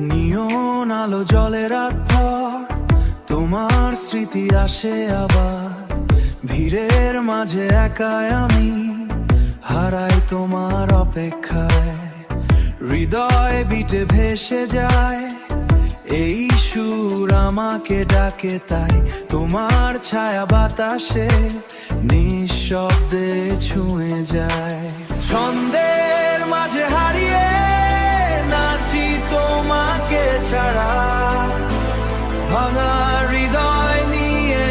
নিয়ন আলো জলে রাত ভর, তোমার স্মৃতি আসে আবার। ভিড়ের মাঝে একাই আমি হারাই তোমার অপেক্ষায়। হৃদয় বিটে ভেসে যায়, এই সুর আমাকে ডাকে তাই। তোমার ছায়া বাতাসে নিঃশব্দে ছুঁয়ে যায়। ছন্দের মাঝে হারিয়ে নাচি তোমাকে ছাড়া, ভাঙা হৃদয় নিয়ে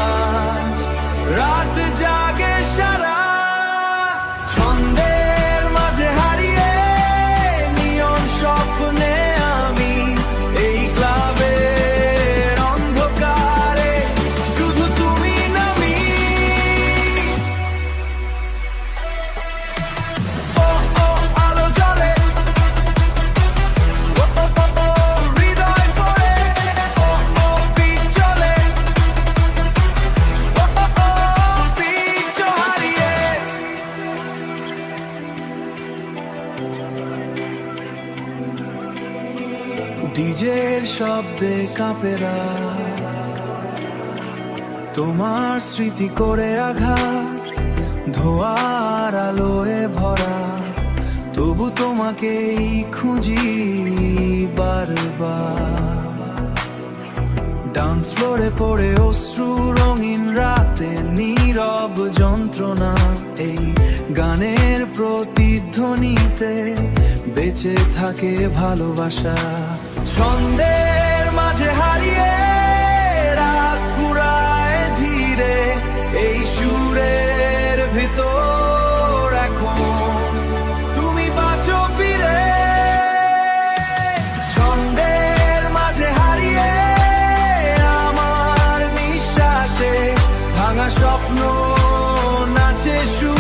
আজ রাত জাগে সারা। ছন্দের মাঝে হারিয়ে নিয়ন স্বপ্নে আমি এই ক্লাবের অন্ধকারে, শুধু তুমি নামি। ও ও আলো জ্বলে, ও ও ও হৃদয় পড়ে, ও ও পিঠ চলে, ও ও পিঠ হারিয়ে। ডিজের শব্দে কাঁপে রাত, তোমার স্মৃতি করে আঘাত। ধোয়ার আলোয় ভরা, তবু তোমাকেই খুঁজি বারবার। ডান্স ফ্লোরে পড়ে অশ্রু রঙিন রাতে, নীরব যন্ত্রণা এই গানের প্রতিধ্বনিতে বেঁচে থাকে ভালোবাসা। ছন্দের মাঝে হারিয়ে রাত ফুরায় ধীরে, এই সুরের ভিতর এখন তুমি বাঁচো ফিরে। ছন্দের মাঝে হারিয়ে আমার নিঃশ্বাসে ভাঙা স্বপ্ন নাচে সুর।